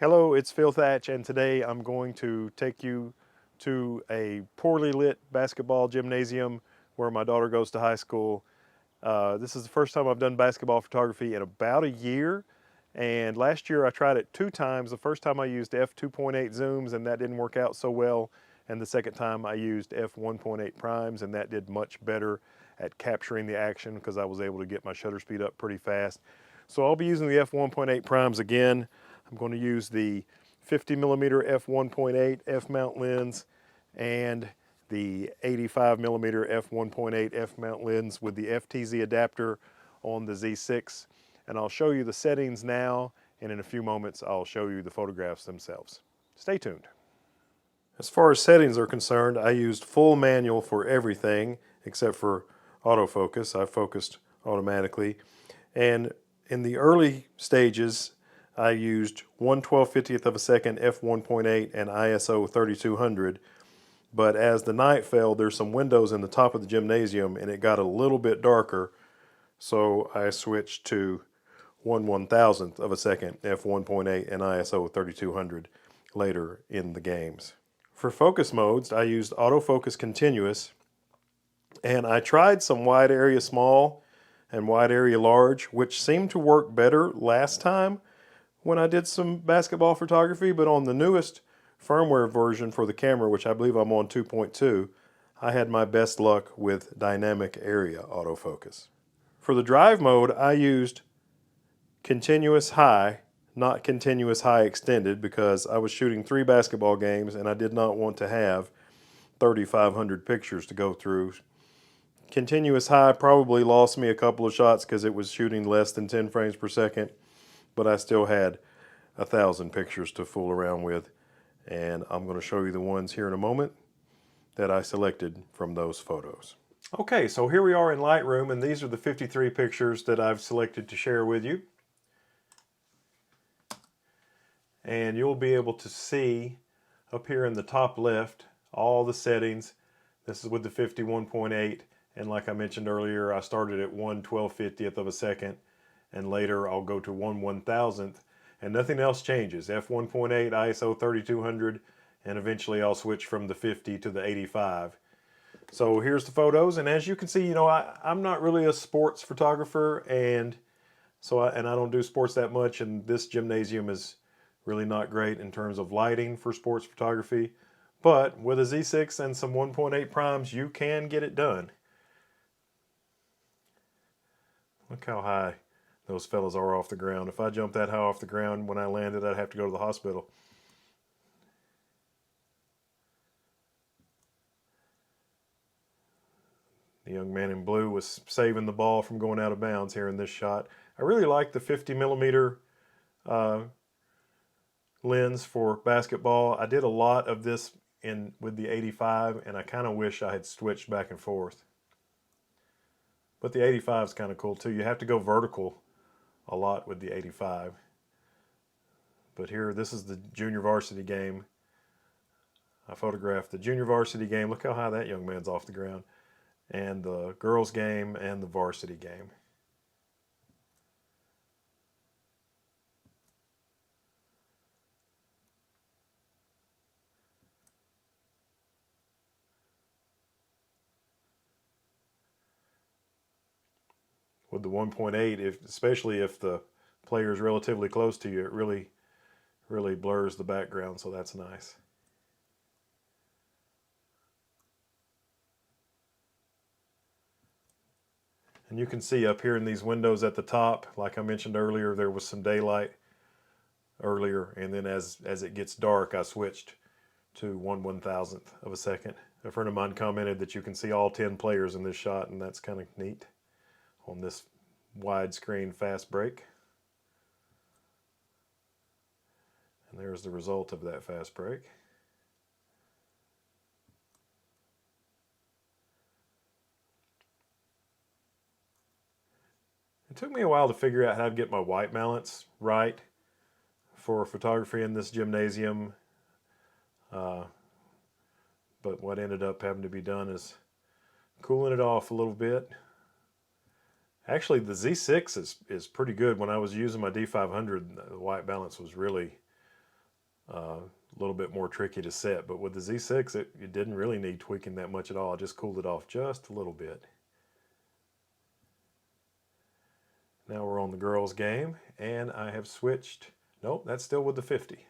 Hello, it's Phil Thatch, and today I'm going to take you to a poorly lit basketball gymnasium where my daughter goes to high school. This is the first time I've done basketball photography in about a year, and last year I tried it 2 times. The first time I used f2.8 zooms, and that didn't work out so well, and the second time I used f1.8 primes, and that did much better at capturing the action because I was able to get my shutter speed up pretty fast. So I'll be using the f1.8 primes again. I'm going to use the 50mm f1.8 f-mount lens and the 85mm f1.8 f-mount lens with the FTZ adapter on the Z6. And I'll show you the settings now, and in a few moments I'll show you the photographs themselves. Stay tuned. As far as settings are concerned, I used full manual for everything except for autofocus. I focused automatically. And in the early stages, I used 1/1250th of a second f1.8 and ISO 3200, but as the night fell, there's some windows in the top of the gymnasium and it got a little bit darker, so I switched to 1/1000th of a second f1.8 and ISO 3200 later in the games. For focus modes, I used autofocus continuous, and I tried some wide area small and wide area large, which seemed to work better last time when I did some basketball photography, but on the newest firmware version for the camera, which I believe I'm on 2.2, I had my best luck with dynamic area autofocus. For the drive mode, I used continuous high, not continuous high extended, because I was shooting 3 basketball games and I did not want to have 3,500 pictures to go through. Continuous high probably lost me a couple of shots because it was shooting less than 10 frames per second, but I still had 1,000 pictures to fool around with, and I'm going to show you the ones here in a moment that I selected from those photos. Okay, so here we are in Lightroom, and these are the 53 pictures that I've selected to share with you. And you'll be able to see up here in the top left all the settings. This is with the 51.8, and like I mentioned earlier, I started at 1/1250th of a second, and later I'll go to 1/1000th, and nothing else changes. f1.8, ISO 3200, and eventually I'll switch from the 50 to the 85. So here's the photos, and as you can see, I'm not really a sports photographer, and I don't do sports that much, and this gymnasium is really not great in terms of lighting for sports photography. But with a Z6 and some 1.8 primes, you can get it done. Look how high those fellas are off the ground. If I jumped that high off the ground when I landed, I'd have to go to the hospital. The young man in blue was saving the ball from going out of bounds here in this shot. I really like the 50mm lens for basketball. I did a lot of this with the 85, and I kind of wish I had switched back and forth. But the 85 is kind of cool too. You have to go vertical a lot with the 85. But here, this is the junior varsity game. I photographed the junior varsity game. Look how high that young man's off the ground. And the girls game and the varsity game. With the 1.8, especially if the player is relatively close to you, it really blurs the background, so that's nice. And you can see up here in these windows at the top, like I mentioned earlier, there was some daylight earlier, and then as it gets dark, I switched to 1/1000th of a second. A friend of mine commented that you can see all 10 players in this shot, and that's kind of neat on this widescreen fast break. And there's the result of that fast break. It took me a while to figure out how to get my white balance right for photography in this gymnasium. But what ended up having to be done is cooling it off a little bit. Actually, the Z6 is pretty good. When I was using my D500, the white balance was really a little bit more tricky to set. But with the Z6, it didn't really need tweaking that much at all. I just cooled it off just a little bit. Now we're on the girls' game, and I have switched. Nope, that's still with the 50.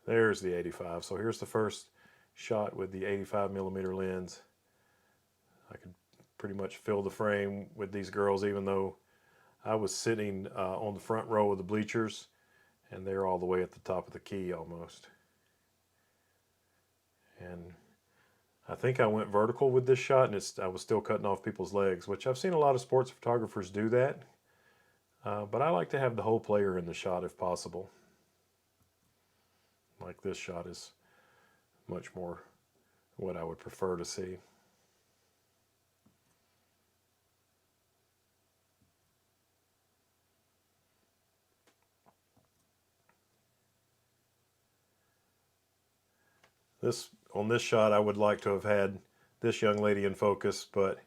There's the 85. So here's the first shot with the 85mm lens. I could pretty much fill the frame with these girls, even though I was sitting on the front row of the bleachers, and they're all the way at the top of the key almost. And I think I went vertical with this shot, and I was still cutting off people's legs, which I've seen a lot of sports photographers do that. But I like to have the whole player in the shot if possible. Like this shot is much more what I would prefer to see. On this shot, I would like to have had this young lady in focus, but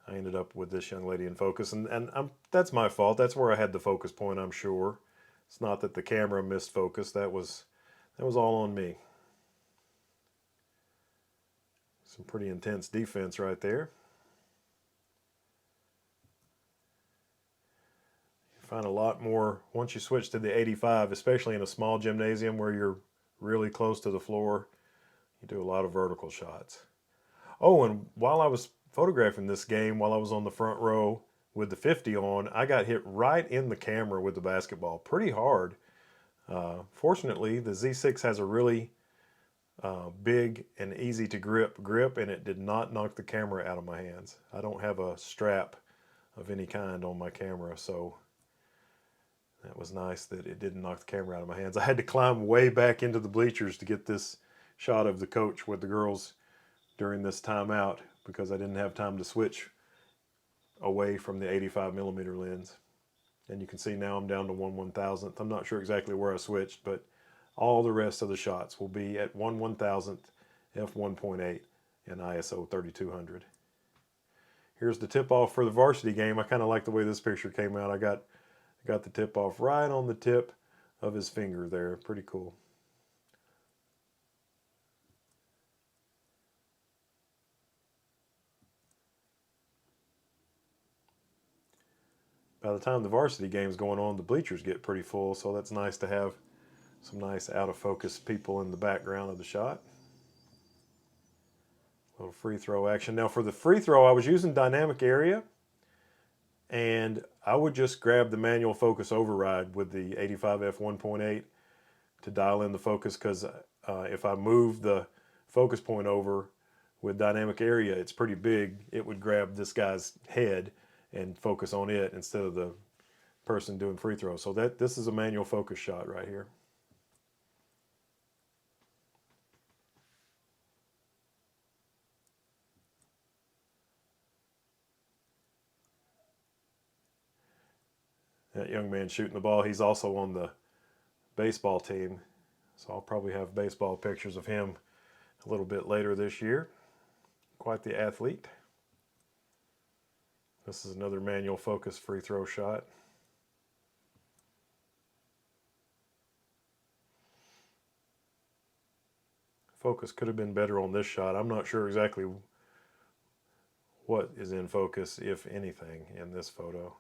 I ended up with this young lady in focus, and that's my fault. That's where I had the focus point, I'm sure. It's not that the camera missed focus. That was all on me. Some pretty intense defense right there. You find a lot more once you switch to the 85, especially in a small gymnasium where you're really close to the floor. You do a lot of vertical shots. Oh, and while I was photographing this game, while I was on the front row with the 50 on, I got hit right in the camera with the basketball pretty hard. Fortunately, the Z6 has a really big and easy to grip, and it did not knock the camera out of my hands. I don't have a strap of any kind on my camera, so that was nice that it didn't knock the camera out of my hands. I had to climb way back into the bleachers to get this shot of the coach with the girls during this timeout because I didn't have time to switch away from the 85mm lens. And you can see now I'm down to 1/1000th. I'm not sure exactly where I switched, but all the rest of the shots will be at 1/1000th, f1.8, and ISO 3200. Here's the tip-off for the varsity game. I kind of like the way this picture came out. I got the tip-off right on the tip of his finger there. Pretty cool. By the time the varsity game's going on, the bleachers get pretty full, so that's nice to have some nice out-of-focus people in the background of the shot. A little free throw action. Now for the free throw, I was using dynamic area, and I would just grab the manual focus override with the 85 f1.8 to dial in the focus, because if I move the focus point over with dynamic area, it's pretty big. It would grab this guy's head and focus on it instead of the person doing free throws. So this is a manual focus shot right here. That young man shooting the ball, he's also on the baseball team. So I'll probably have baseball pictures of him a little bit later this year. Quite the athlete. This is another manual focus free throw shot. Focus could have been better on this shot. I'm not sure exactly what is in focus, if anything, in this photo.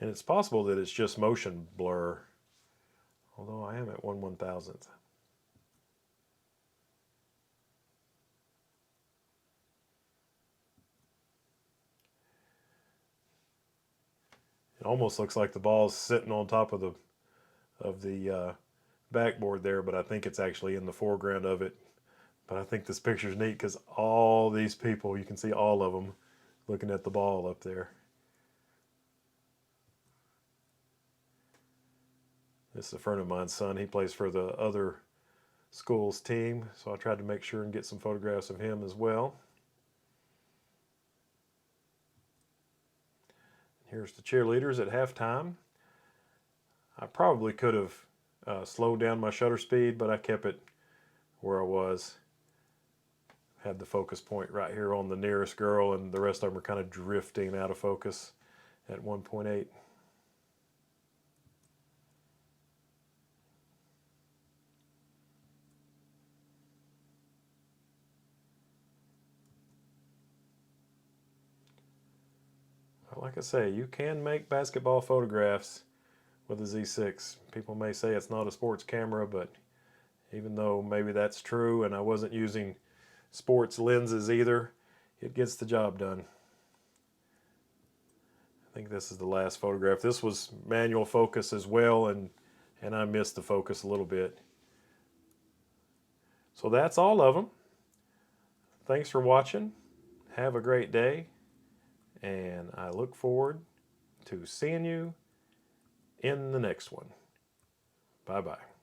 And it's possible that it's just motion blur, although I am at 1/1000th. It almost looks like the ball's sitting on top of the backboard there, but I think it's actually in the foreground of it. But I think this picture's neat because all these people, you can see all of them looking at the ball up there. This is a friend of mine's son. He plays for the other school's team, so I tried to make sure and get some photographs of him as well. Here's the cheerleaders at halftime. I probably could have slowed down my shutter speed, but I kept it where I was. Had the focus point right here on the nearest girl, and the rest of them are kind of drifting out of focus at 1.8. Like I say, you can make basketball photographs with a Z6. People may say it's not a sports camera, but even though maybe that's true, and I wasn't using sports lenses either, it gets the job done. I think this is the last photograph. This was manual focus as well, and I missed the focus a little bit. So that's all of them. Thanks for watching. Have a great day, and I look forward to seeing you in the next one. Bye-bye.